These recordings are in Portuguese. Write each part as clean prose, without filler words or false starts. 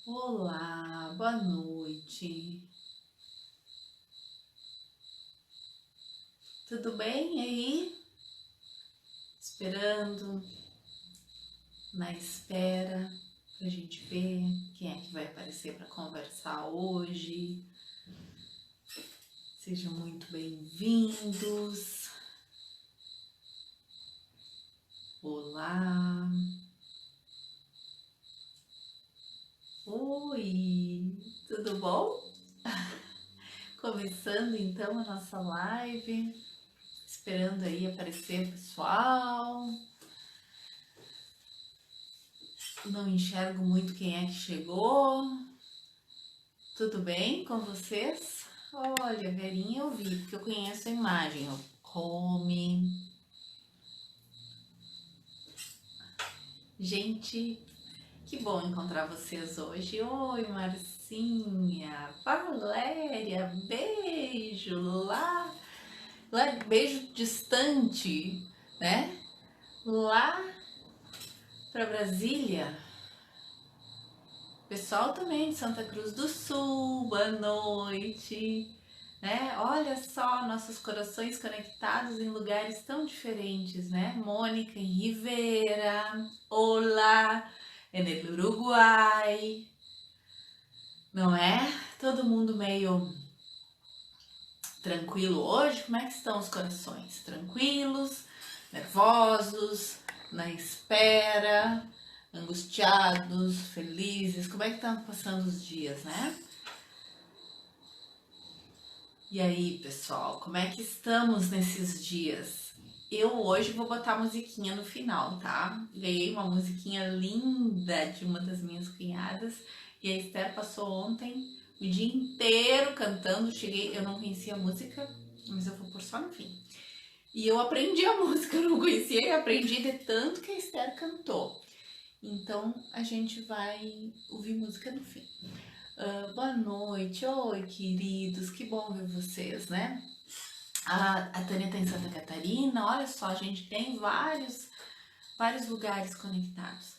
Olá, boa noite. Tudo bem aí? Esperando, na espera, pra gente ver quem é que vai aparecer para conversar hoje. Sejam muito bem-vindos. Olá. Oi, tudo bom? Começando então a nossa live, esperando aí aparecer o pessoal. Não enxergo muito quem é que chegou. Tudo bem com vocês? Olha, Verinha, eu vi, porque eu conheço a imagem. Home. Gente, que bom encontrar vocês hoje. Oi, Marcinha, Valéria, beijo lá, beijo distante, né? Lá para Brasília. Pessoal também de Santa Cruz do Sul, boa noite. Né? Olha só, nossos corações conectados em lugares tão diferentes, né? Mônica em Rivera, olá, en el Uruguai, não é? Todo mundo meio tranquilo hoje? Como é que estão os corações? Tranquilos, nervosos, na espera, angustiados, felizes? Como é que estão passando os dias, né? E aí, pessoal, como é que estamos nesses dias? Eu hoje vou botar musiquinha no final, tá? Ganhei uma musiquinha linda de uma das minhas cunhadas e a Esther passou ontem o dia inteiro cantando. Cheguei, eu não conhecia a música, mas eu vou pôr só no fim. E eu aprendi a música, eu não conhecia e aprendi de tanto que a Esther cantou. Então a gente vai ouvir música no fim. Boa noite, oi queridos, que bom ver vocês, né? A Tânia está em Santa Catarina, olha só, a gente tem vários lugares conectados.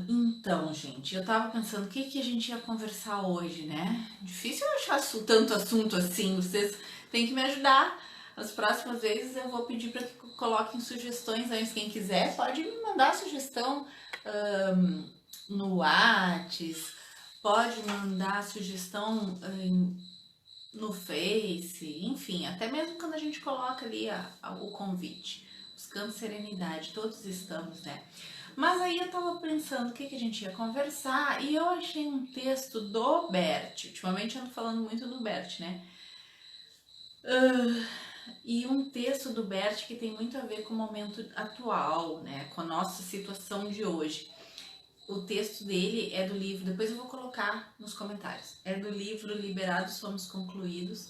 Então, gente, eu tava pensando o que a gente ia conversar hoje, né? Difícil eu achar tanto assunto assim, vocês têm que me ajudar. As próximas vezes eu vou pedir para que coloquem sugestões antes. Quem quiser pode me mandar sugestão no Whats, pode mandar sugestão no Face, enfim, até mesmo quando a gente coloca ali o convite, buscando serenidade, todos estamos, né? Mas aí eu tava pensando o que a gente ia conversar e eu achei um texto do Bert. Ultimamente eu ando falando muito do Bert, né? E um texto do Bert que tem muito a ver com o momento atual, né? Com a nossa situação de hoje. O texto dele é do livro, depois eu vou colocar nos comentários. É do livro Liberados Somos Concluídos.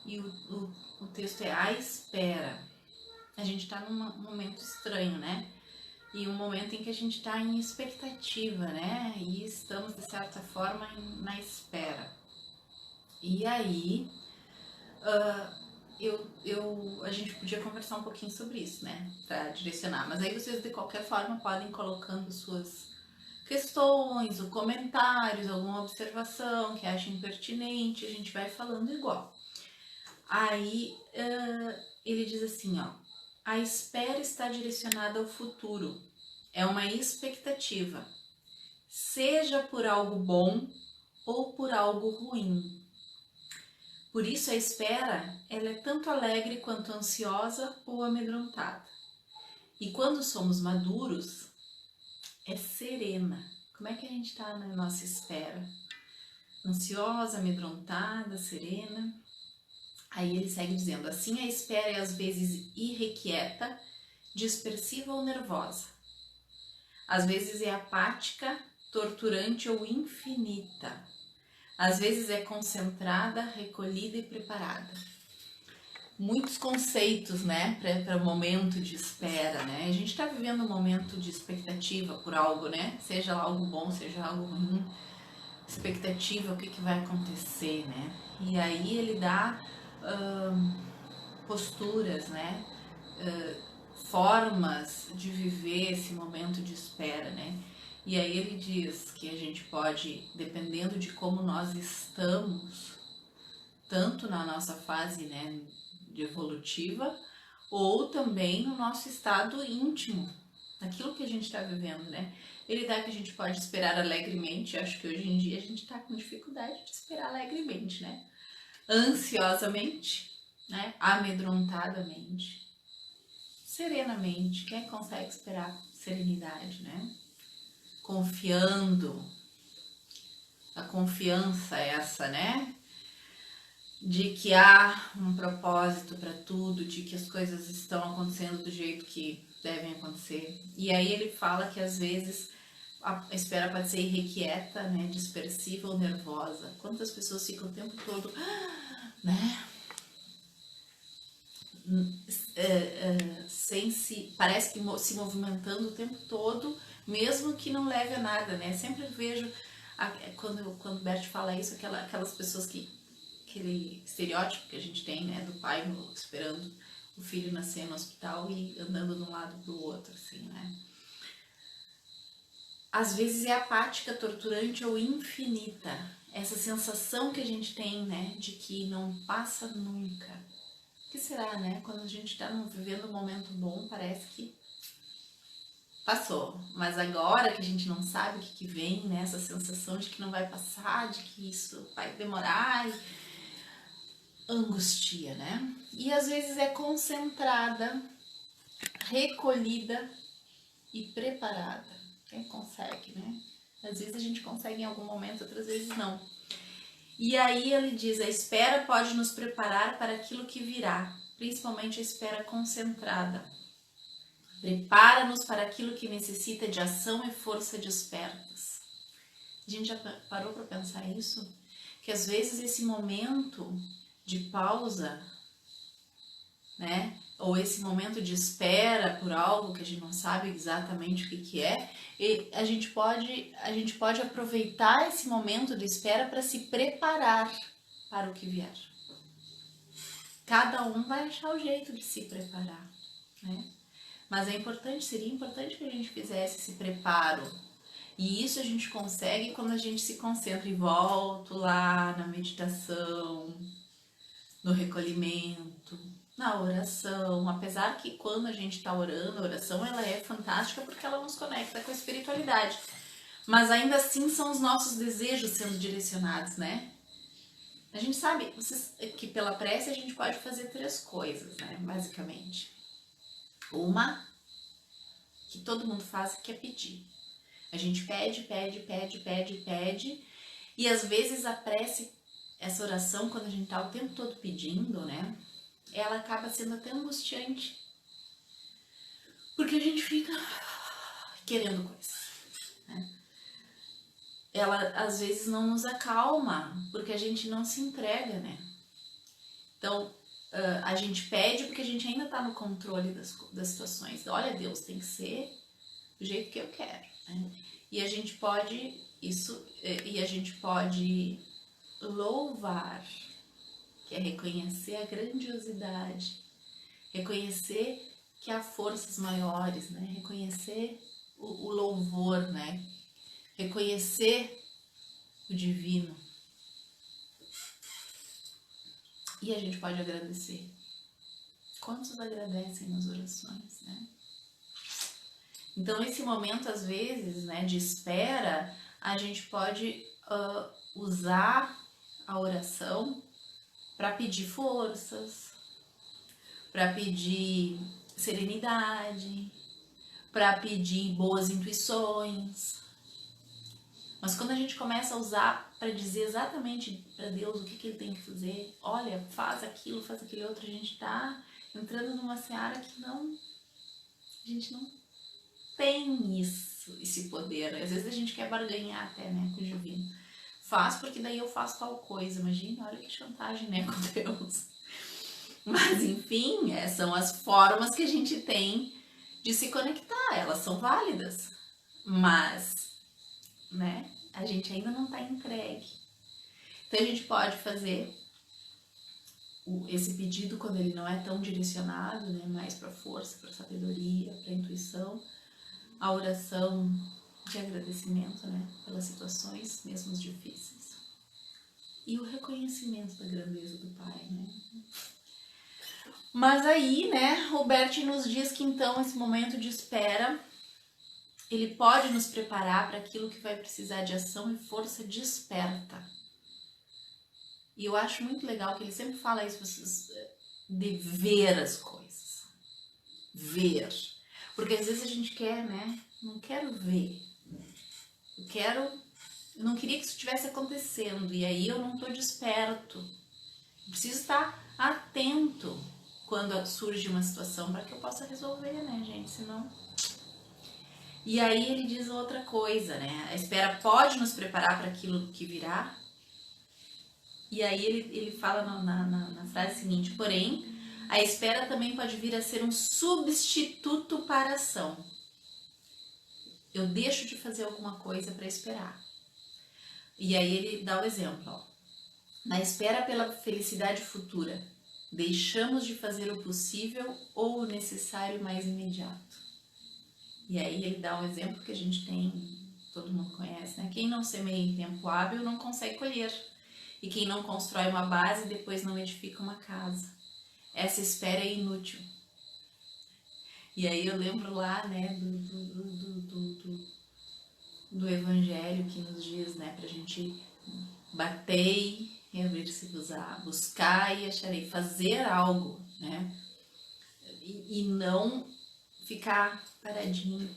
E o texto é A Espera. A gente está num momento estranho, né? E um momento em que a gente está em expectativa, né? E estamos, de certa forma, na espera. E aí, a gente podia conversar um pouquinho sobre isso, né? Para direcionar. Mas aí vocês, de qualquer forma, podem ir colocando suas questões, ou comentários, alguma observação que achem pertinente, a gente vai falando igual. Aí ele diz assim, ó, a espera está direcionada ao futuro, é uma expectativa, seja por algo bom ou por algo ruim. Por isso a espera, ela é tanto alegre quanto ansiosa ou amedrontada. E quando somos maduros, é serena. Como é que a gente está na nossa espera? Ansiosa, amedrontada, serena. Aí ele segue dizendo, assim a espera é às vezes irrequieta, dispersiva ou nervosa. Às vezes é apática, torturante ou infinita. Às vezes é concentrada, recolhida e preparada. Muitos conceitos, né, para o momento de espera, né? A gente está vivendo um momento de expectativa por algo, né? Seja algo bom, seja algo ruim. Expectativa, o que vai acontecer, né? E aí ele dá posturas, né? Formas de viver esse momento de espera, né? E aí ele diz que a gente pode, dependendo de como nós estamos, tanto na nossa fase, né, de evolutiva, ou também no nosso estado íntimo, naquilo que a gente está vivendo, né? Ele dá que a gente pode esperar alegremente. Acho que hoje em dia a gente está com dificuldade de esperar alegremente, né? Ansiosamente, né? Amedrontadamente, serenamente. Quem consegue esperar serenidade, né? Confiando. A confiança é essa, né? De que há um propósito para tudo, de que as coisas estão acontecendo do jeito que devem acontecer. E aí ele fala que às vezes a espera pode ser irrequieta, né, dispersiva ou nervosa. Quantas pessoas ficam o tempo todo, né, sem se, parece que se movimentando o tempo todo, mesmo que não leve a nada, né? Sempre vejo quando o Bert fala isso, aquelas pessoas que aquele estereótipo que a gente tem, né, do pai esperando o filho nascer no hospital e andando de um lado para o outro, assim, né? Às vezes é apática, torturante ou infinita. Essa sensação que a gente tem, né, de que não passa nunca. O que será, né? Quando a gente está vivendo um momento bom, parece que passou. Mas agora que a gente não sabe o que vem, né, essa sensação de que não vai passar, de que isso vai demorar, angustia, né? E às vezes é concentrada, recolhida e preparada. Quem consegue, né? Às vezes a gente consegue em algum momento, outras vezes não. E aí ele diz, a espera pode nos preparar para aquilo que virá, principalmente a espera concentrada. Prepara-nos para aquilo que necessita de ação e força despertas. A gente já parou para pensar isso? Que às vezes esse momento de pausa, né? Ou esse momento de espera por algo que a gente não sabe exatamente o que é, e a gente pode aproveitar esse momento de espera para se preparar para o que vier. Cada um vai achar o jeito de se preparar, né? Mas seria importante que a gente fizesse esse preparo. E isso a gente consegue quando a gente se concentra e volta lá na meditação, no recolhimento, na oração. Apesar que quando a gente está orando, a oração ela é fantástica porque ela nos conecta com a espiritualidade. Mas ainda assim são os nossos desejos sendo direcionados, né? A gente sabe que pela prece a gente pode fazer 3 coisas, né? Basicamente. Uma, que todo mundo faz, que é pedir. A gente pede, pede, pede, pede, pede. E às vezes a prece, essa oração, quando a gente tá o tempo todo pedindo, né? Ela acaba sendo até angustiante. Porque a gente fica querendo coisa, né? Ela às vezes não nos acalma, porque a gente não se entrega, né? Então, a gente pede porque a gente ainda tá no controle das situações. Olha, Deus, tem que ser do jeito que eu quero, né? E a gente pode louvar, que é reconhecer a grandiosidade, reconhecer que há forças maiores, né? Reconhecer o louvor, né? Reconhecer o divino. E a gente pode agradecer. Quantos agradecem nas orações, né? Então, esse momento, às vezes, né, de espera, a gente pode usar a oração para pedir forças, para pedir serenidade, para pedir boas intuições. Mas quando a gente começa a usar para dizer exatamente para Deus o que Ele tem que fazer, olha, faz aquilo, faz aquele outro, a gente está entrando numa seara que a gente não tem esse poder. Às vezes a gente quer barganhar até, né, com o divino. Faz porque daí eu faço tal coisa. Imagina, olha que chantagem, né, com Deus. Mas enfim, são as formas que a gente tem de se conectar. Elas são válidas. Mas, né, a gente ainda não está entregue. Então a gente pode fazer esse pedido quando ele não é tão direcionado, né, mais para força, para sabedoria, para intuição. A oração de agradecimento, né, pelas situações, mesmo as difíceis. E o reconhecimento da grandeza do Pai, né? Mas aí, né, o Bert nos diz que então esse momento de espera, ele pode nos preparar para aquilo que vai precisar de ação e força desperta. E eu acho muito legal que ele sempre fala isso, de ver as coisas. Ver. Porque às vezes a gente quer, né? Não quero ver. Eu não queria que isso estivesse acontecendo. E aí eu não estou desperto. Eu preciso estar atento quando surge uma situação para que eu possa resolver, né, gente? Senão. E aí ele diz outra coisa, né? A espera pode nos preparar para aquilo que virá. E aí ele fala na frase seguinte: porém, a espera também pode vir a ser um substituto para a ação. Eu deixo de fazer alguma coisa para esperar. E aí ele dá o exemplo, ó. Na espera pela felicidade futura, deixamos de fazer o possível ou o necessário mais imediato. E aí ele dá um exemplo que a gente tem, todo mundo conhece, né? Quem não semeia em tempo hábil não consegue colher. E quem não constrói uma base, depois não edifica uma casa. Essa espera é inútil. E aí eu lembro lá, né, do Evangelho que nos diz, né, pra gente bater e abrir-se-vos-á, buscar e acharei, fazer algo, né, e não ficar paradinho.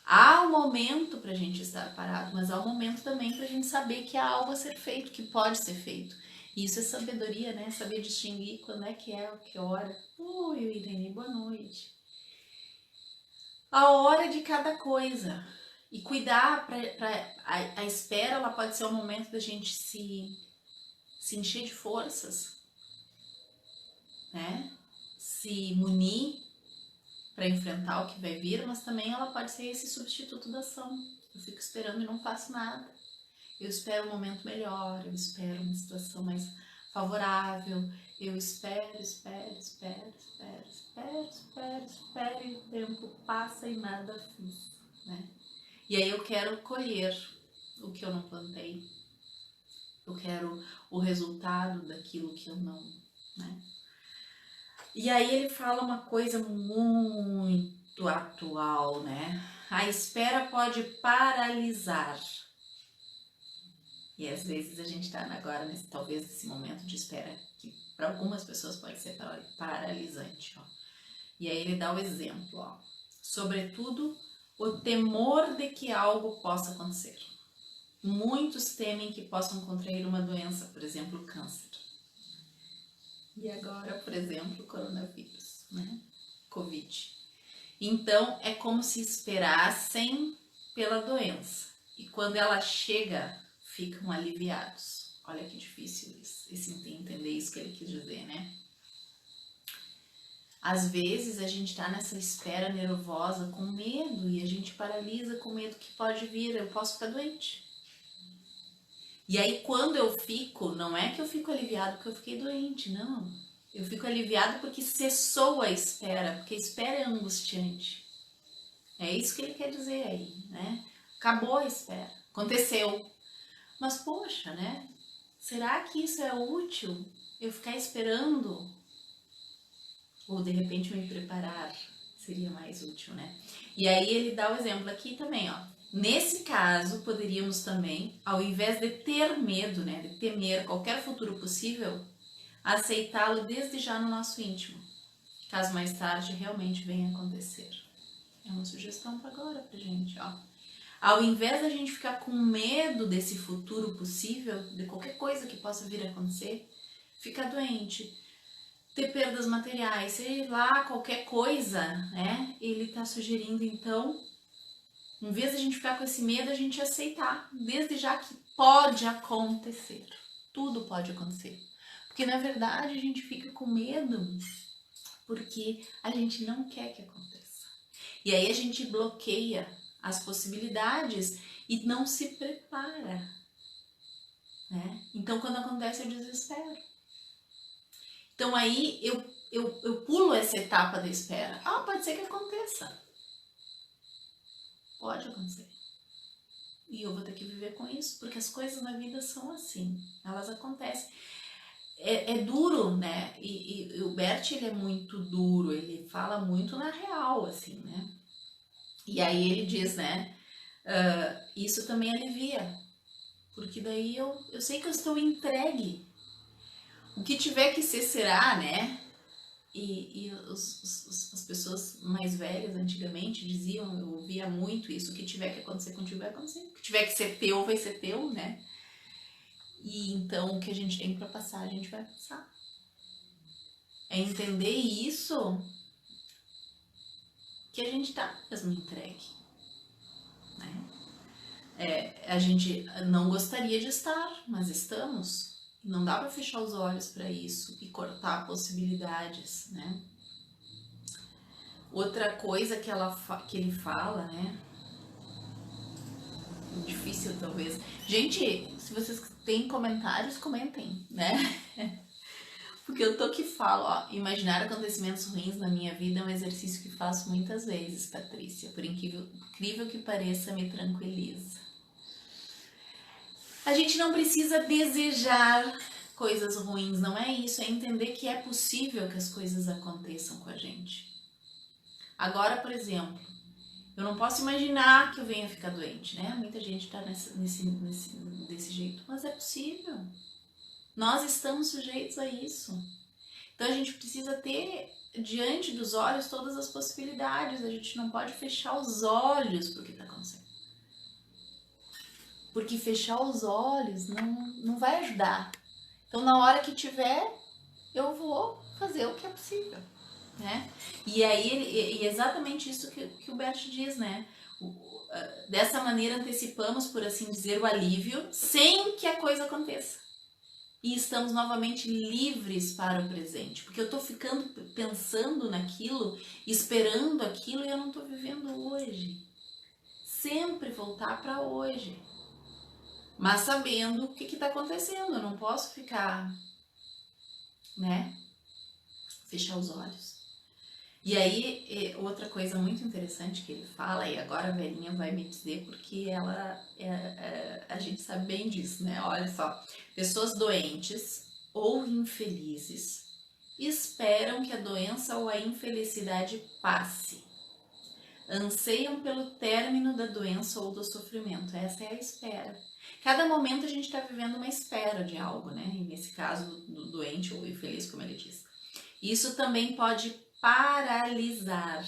Há um momento pra gente estar parado, mas há um momento também pra gente saber que há algo a ser feito, que pode ser feito. E isso é sabedoria, né? Saber distinguir quando é, que hora. Oi, Irene, boa noite. A hora de cada coisa. E cuidar a espera, ela pode ser um momento da gente se encher de forças, né? Se munir para enfrentar o que vai vir, mas também ela pode ser esse substituto da ação. Eu fico esperando e não faço nada. Eu espero um momento melhor, eu espero uma situação mais favorável, eu espero e o tempo passa e nada fiz, né? E aí eu quero colher o que eu não plantei, eu quero o resultado daquilo que eu não, né? E aí ele fala uma coisa muito atual, né? A espera pode paralisar. E às vezes a gente está agora, talvez, nesse momento de espera, que para algumas pessoas pode ser paralisante. Ó. E aí ele dá o exemplo, ó. Sobretudo, o temor de que algo possa acontecer. Muitos temem que possam contrair uma doença, por exemplo, câncer. E agora, por exemplo, coronavírus, né? Covid. Então, é como se esperassem pela doença. E quando ela chega, ficam aliviados. Olha que difícil entender isso que ele quis dizer, né? Às vezes a gente tá nessa espera nervosa com medo e a gente paralisa com medo que pode vir, eu posso ficar doente. E aí quando eu fico, não é que eu fico aliviado porque eu fiquei doente, não. Eu fico aliviado porque cessou a espera, porque a espera é angustiante. É isso que ele quer dizer aí, né? Acabou a espera, aconteceu. Mas poxa, né? Será que isso é útil? Eu ficar esperando? Ou de repente me preparar seria mais útil, né? E aí ele dá o exemplo aqui também, ó. Nesse caso, poderíamos também, ao invés de ter medo, né, de temer qualquer futuro possível, aceitá-lo desde já no nosso íntimo, caso mais tarde realmente venha a acontecer. É uma sugestão para agora pra gente, ó. Ao invés da gente ficar com medo desse futuro possível, de qualquer coisa que possa vir a acontecer, ficar doente, ter perdas materiais, sei lá, qualquer coisa, né? Ele tá sugerindo, então, em vez de a gente ficar com esse medo, a gente aceitar, desde já que pode acontecer. Tudo pode acontecer. Porque, na verdade, a gente fica com medo porque a gente não quer que aconteça. E aí a gente bloqueia as possibilidades e não se prepara, né? Então, quando acontece, eu desespero. Então, aí eu pulo essa etapa da espera. Ah, pode ser que aconteça. Pode acontecer. E eu vou ter que viver com isso, porque as coisas na vida são assim, elas acontecem. É duro, né? E o Bert, ele é muito duro, ele fala muito na real, assim, né? E aí ele diz, né? Isso também alivia, porque daí eu sei que eu estou entregue. O que tiver que ser, será, né? E as pessoas mais velhas antigamente diziam, eu ouvia muito isso, o que tiver que acontecer contigo vai acontecer. O que tiver que ser teu vai ser teu, né? E então o que a gente tem para passar, a gente vai passar. É entender isso que a gente tá mesmo entregue, né? A gente não gostaria de estar, mas estamos. Não dá para fechar os olhos para isso e cortar possibilidades, né? Outra coisa que ele fala, né? Difícil talvez. Gente, se vocês têm comentários, comentem, né? Porque eu tô que falo, ó, imaginar acontecimentos ruins na minha vida é um exercício que faço muitas vezes, Patrícia. Por incrível que pareça, me tranquiliza. A gente não precisa desejar coisas ruins, não é isso, é entender que é possível que as coisas aconteçam com a gente. Agora, por exemplo, eu não posso imaginar que eu venha ficar doente, né? Muita gente tá desse jeito, mas é possível. Nós estamos sujeitos a isso. Então a gente precisa ter diante dos olhos todas as possibilidades. A gente não pode fechar os olhos para o que está acontecendo. Porque fechar os olhos não vai ajudar. Então na hora que tiver, eu vou fazer o que é possível, né? E aí é exatamente isso que o Bert diz, né? Dessa maneira antecipamos, por assim dizer, o alívio sem que a coisa aconteça. E estamos novamente livres para o presente, porque eu estou ficando pensando naquilo, esperando aquilo e eu não estou vivendo hoje. Sempre voltar para hoje, mas sabendo o que está acontecendo. Eu não posso ficar, né? Fechar os olhos. E aí, outra coisa muito interessante que ele fala, e agora a velhinha vai me dizer, porque ela, a gente sabe bem disso, né? Olha só, pessoas doentes ou infelizes esperam que a doença ou a infelicidade passe. Anseiam pelo término da doença ou do sofrimento. Essa é a espera. Cada momento a gente está vivendo uma espera de algo, né? E nesse caso do doente ou infeliz, como ele diz. Isso também pode paralisar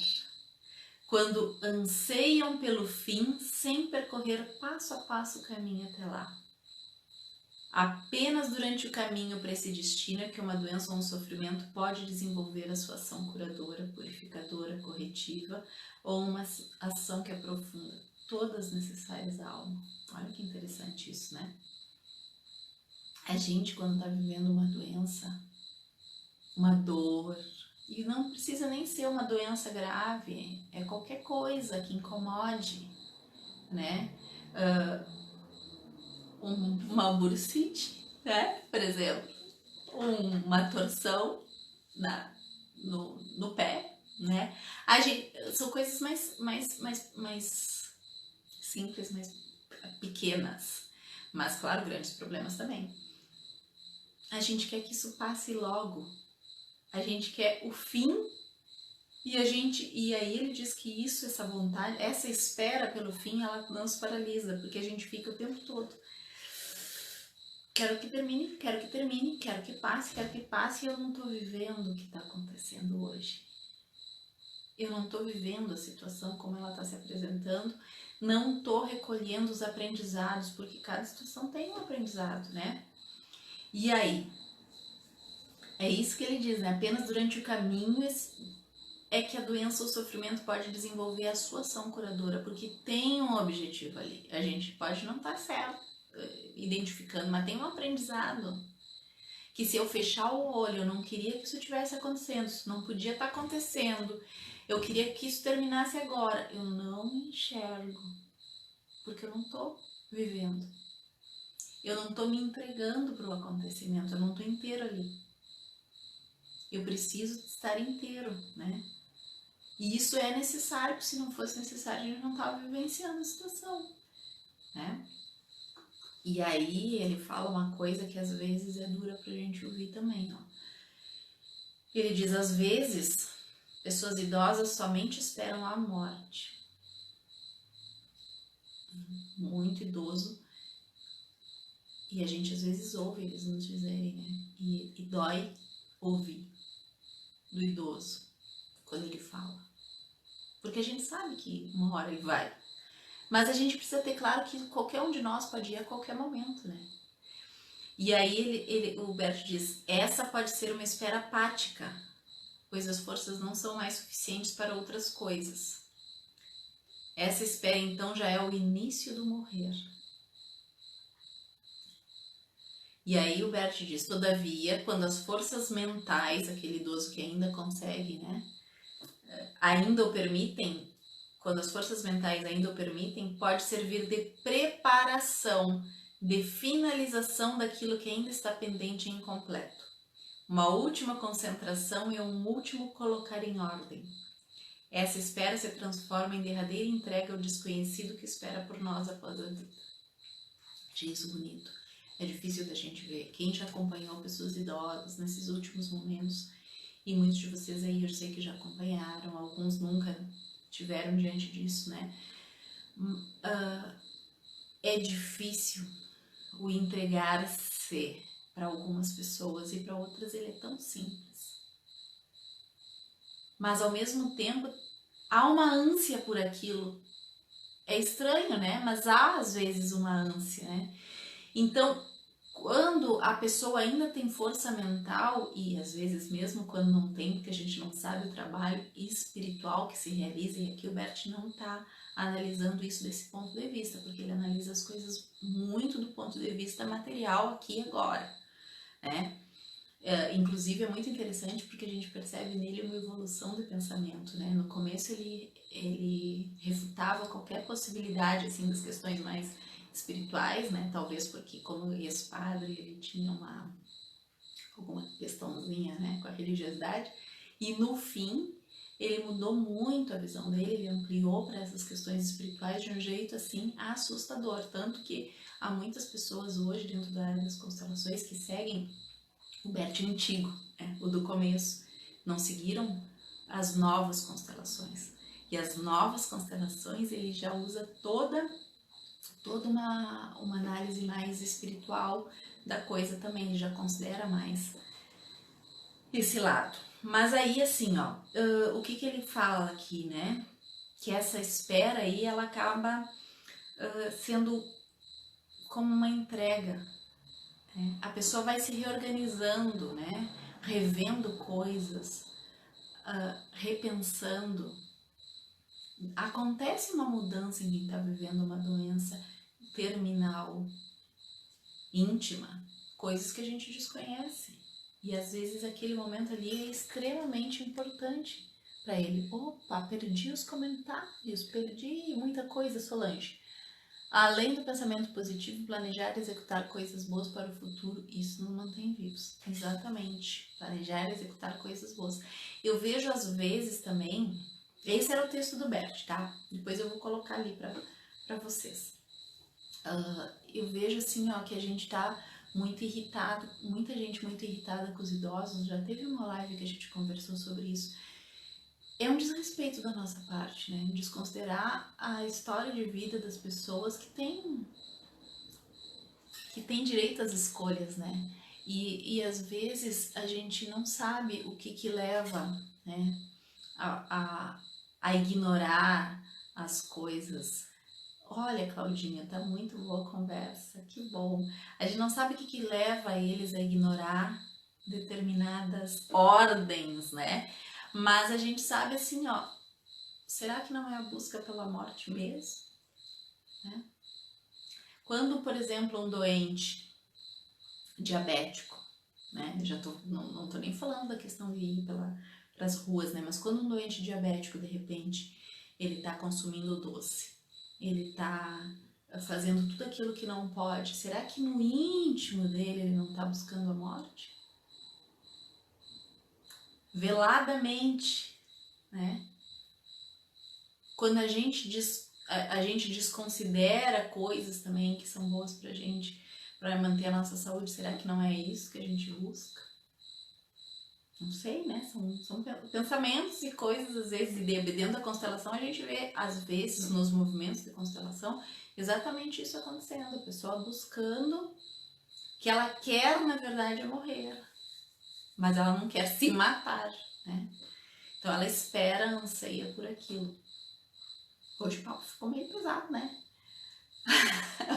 quando anseiam pelo fim sem percorrer passo a passo o caminho até lá. Apenas durante o caminho para esse destino é que uma doença ou um sofrimento pode desenvolver a sua ação curadora, purificadora, corretiva ou uma ação que aprofunda, todas necessárias à alma. Olha que interessante isso, né? A gente, quando está vivendo uma doença, uma dor, e não precisa nem ser uma doença grave, é qualquer coisa que incomode, né? Uma bursite, né? Por exemplo, uma torção no pé, né? São coisas mais simples, mais pequenas, mas claro, grandes problemas também. A gente quer que isso passe logo. A gente quer o fim e aí ele diz que isso, essa vontade, essa espera pelo fim, ela nos paralisa, porque a gente fica o tempo todo. Quero que termine, quero que termine, quero que passe, e eu não tô vivendo o que tá acontecendo hoje. Eu não tô vivendo a situação como ela tá se apresentando, não tô recolhendo os aprendizados, porque cada situação tem um aprendizado, né? E aí? É isso que ele diz, né? Apenas durante o caminho é que a doença ou o sofrimento pode desenvolver a sua ação curadora, porque tem um objetivo ali. A gente pode não estar certo, identificando, mas tem um aprendizado. Que se eu fechar o olho, eu não queria que isso tivesse acontecendo, isso não podia estar acontecendo, eu queria que isso terminasse agora. Eu não enxergo, porque eu não estou vivendo. Eu não estou me entregando para o acontecimento, eu não estou inteiro ali. Eu preciso estar inteiro, né? E isso é necessário, porque se não fosse necessário, a gente não estava vivenciando a situação, né? E aí ele fala uma coisa que às vezes é dura pra gente ouvir também, ó. Ele diz, às vezes, pessoas idosas somente esperam a morte. Muito idoso. E a gente às vezes ouve eles nos dizerem, né? E dói ouvir do idoso quando ele fala. Porque a gente sabe que uma hora ele vai. Mas a gente precisa ter claro que qualquer um de nós pode ir a qualquer momento, né? E aí o Bert diz, essa pode ser uma espera apática, pois as forças não são mais suficientes para outras coisas. Essa espera então já é o início do morrer. E aí o Bert diz, todavia, quando as forças mentais, aquele idoso que ainda consegue, né, ainda o permitem, quando as forças mentais ainda o permitem, pode servir de preparação, de finalização daquilo que ainda está pendente e incompleto. Uma última concentração e um último colocar em ordem. Essa espera se transforma em derradeira entrega ao desconhecido que espera por nós após a vida. Achei isso bonito. É difícil da gente ver. Quem já acompanhou pessoas idosas nesses últimos momentos, e muitos de vocês aí eu sei que já acompanharam, alguns nunca tiveram diante disso, né? É difícil o entregar-se para algumas pessoas e para outras ele é tão simples. Mas ao mesmo tempo há uma ânsia por aquilo. É estranho, né? Mas há às vezes uma ânsia, né? Então, quando a pessoa ainda tem força mental, e às vezes mesmo quando não tem, porque a gente não sabe o trabalho espiritual que se realiza, e aqui o Bert não está analisando isso desse ponto de vista, porque ele analisa as coisas muito do ponto de vista material aqui e agora, né? Inclusive é muito interessante porque a gente percebe nele uma evolução do pensamento, né? No começo ele refutava qualquer possibilidade assim das questões mais espirituais, né? Talvez porque como ex-padre ele tinha alguma questãozinha, né, com a religiosidade, e no fim ele mudou muito a visão dele, ele ampliou para essas questões espirituais de um jeito assim assustador, tanto que há muitas pessoas hoje dentro da área das constelações que seguem o Bert antigo, né, o do começo, não seguiram as novas constelações. E as novas constelações ele já usa toda uma análise mais espiritual da coisa também, ele já considera mais esse lado. Mas aí assim, ó, o que ele fala aqui, né? Que essa espera aí, ela acaba sendo como uma entrega. Né? A pessoa vai se reorganizando, né? Revendo coisas, repensando. Acontece uma mudança em quem está vivendo uma doença terminal, íntima, coisas que a gente desconhece. E às vezes aquele momento ali é extremamente importante para ele. Opa, perdi os comentários, perdi muita coisa, Solange. Além do pensamento positivo, planejar e executar coisas boas para o futuro, isso nos mantém vivos. Exatamente. Planejar e executar coisas boas. Eu vejo às vezes também, esse era o texto do Bert, tá? Depois eu vou colocar ali para vocês. Eu vejo assim, ó, que a gente tá muito irritado, muita gente muito irritada com os idosos. Já teve uma live que a gente conversou sobre isso. É um desrespeito da nossa parte, né? Desconsiderar a história de vida das pessoas que têm direito às escolhas, né? E às vezes a gente não sabe o que leva, né, a ignorar as coisas. Olha, Claudinha, tá muito boa a conversa, que bom. A gente não sabe o que leva eles a ignorar determinadas ordens, né? Mas a gente sabe assim, ó, será que não é a busca pela morte mesmo? Né? Quando, por exemplo, um doente diabético, né? Não tô nem falando da questão de ir pelas ruas, né? Mas quando um doente diabético, de repente, ele tá consumindo doce, ele tá fazendo tudo aquilo que não pode, será que no íntimo dele ele não tá buscando a morte? Veladamente, né? quando a gente desconsidera coisas também que são boas pra gente, para manter a nossa saúde, será que não é isso que a gente busca? Não sei, né? São pensamentos e coisas, às vezes, e dentro da constelação a gente vê, às vezes, nos movimentos de constelação, exatamente isso acontecendo, a pessoa buscando que ela quer, na verdade, morrer, mas ela não quer se matar, né? Então ela espera, anseia por aquilo. Hoje o papo ficou meio pesado, né?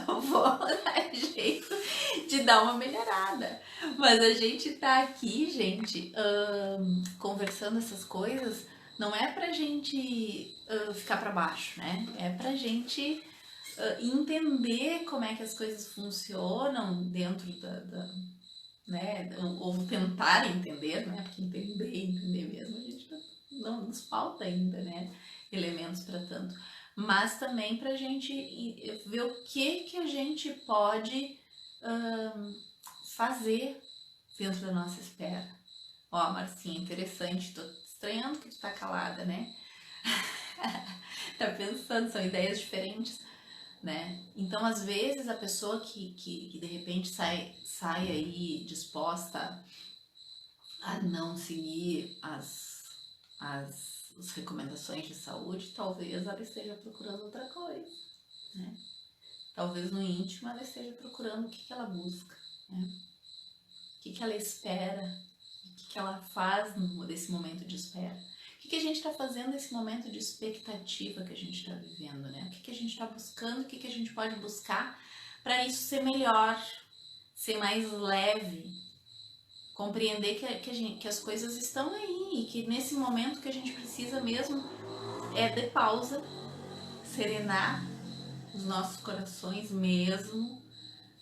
Eu vou dar jeito de dar uma melhorada. Mas a gente tá aqui, gente, conversando essas coisas, não é pra gente ficar pra baixo, né? É pra gente entender como é que as coisas funcionam dentro né? Ou tentar entender, né? Porque entender mesmo, a gente não nos falta ainda, né? Elementos para tanto. Mas também para a gente ver o que a gente pode fazer dentro da nossa espera. Ó, Marcinha, interessante, tô estranhando que tu tá calada, né? Tá pensando, são ideias diferentes, né? Então, às vezes, a pessoa que de repente sai aí disposta a não seguir as recomendações de saúde, talvez ela esteja procurando outra coisa, né? Talvez no íntimo ela esteja procurando o que ela busca, né? O que ela espera, o que ela faz desse momento de espera. O que a gente está fazendo nesse momento de expectativa que a gente está vivendo, né? O que a gente está buscando, o que a gente pode buscar para isso ser melhor, ser mais leve, compreender que as coisas estão aí e que nesse momento que a gente precisa mesmo é de pausa, serenar os nossos corações mesmo,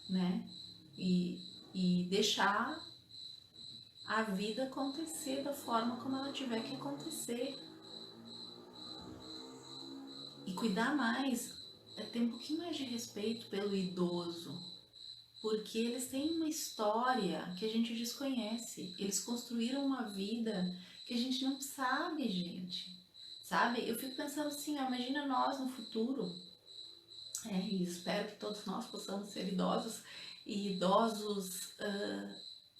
né? E deixar a vida acontecer da forma como ela tiver que acontecer. E cuidar mais, é ter um pouquinho mais de respeito pelo idoso, porque eles têm uma história que a gente desconhece. Eles construíram uma vida que a gente não sabe, gente. Sabe? Eu fico pensando assim, ó, imagina nós no futuro, e espero que todos nós possamos ser idosos e idosos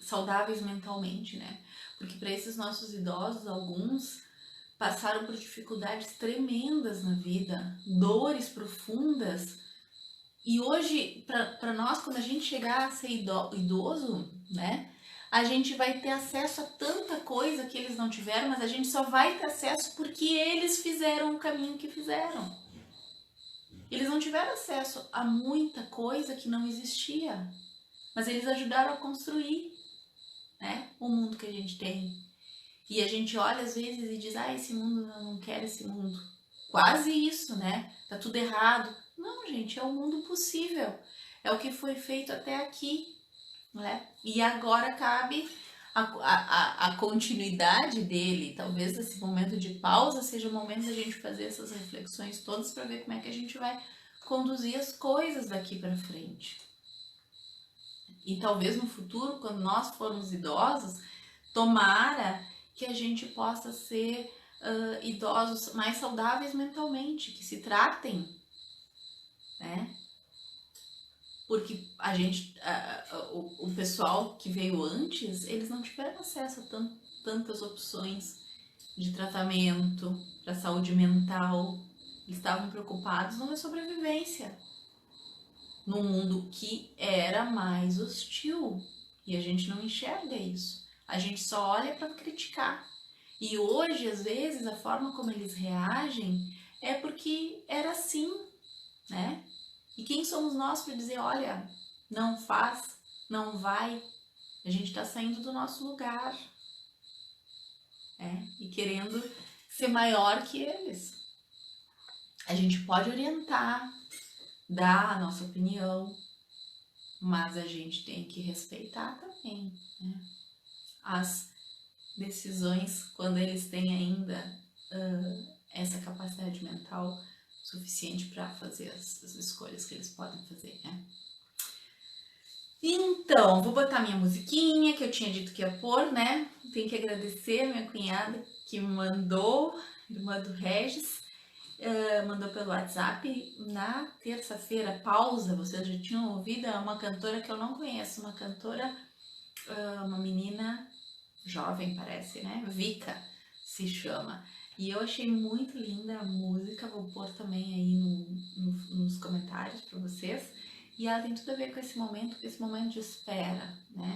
saudáveis mentalmente, né? Porque para esses nossos idosos, alguns passaram por dificuldades tremendas na vida, dores profundas. E hoje, para nós, quando a gente chegar a ser idoso, né? A gente vai ter acesso a tanta coisa que eles não tiveram, mas a gente só vai ter acesso porque eles fizeram o caminho que fizeram. Eles não tiveram acesso a muita coisa que não existia, mas eles ajudaram a construir, né, o mundo que a gente tem. E a gente olha às vezes e diz, esse mundo, eu não quero esse mundo. Quase isso, né? Tá tudo errado. Não, gente, é o mundo possível. É o que foi feito até aqui, né? E agora cabe a continuidade dele. Talvez esse momento de pausa seja o momento da gente fazer essas reflexões todas para ver como é que a gente vai conduzir as coisas daqui para frente. E talvez no futuro, quando nós formos idosos, tomara que a gente possa ser idosos mais saudáveis mentalmente, que se tratem, né? Porque a gente, o pessoal que veio antes, eles não tiveram acesso a tantas opções de tratamento para saúde mental. Eles estavam preocupados numa sobrevivência, num mundo que era mais hostil. E a gente não enxerga isso. A gente só olha para criticar. E hoje, às vezes, a forma como eles reagem é porque era assim, né? E quem somos nós para dizer, olha, não faz, não vai? A gente está saindo do nosso lugar, né? E querendo ser maior que eles. A gente pode orientar, dar a nossa opinião, mas a gente tem que respeitar também, né? As decisões, quando eles têm ainda essa capacidade mental suficiente para fazer as escolhas que eles podem fazer, né? Então, vou botar minha musiquinha que eu tinha dito que ia pôr, né? Tenho que agradecer a minha cunhada que me mandou, irmã do Regis. mandou pelo WhatsApp na terça-feira. Pausa, vocês já tinham ouvido? É uma cantora que eu não conheço, uma cantora, uma menina jovem, parece, né? Vika se chama. E eu achei muito linda a música, vou pôr também aí nos comentários para vocês. E ela tem tudo a ver com esse momento de espera, né?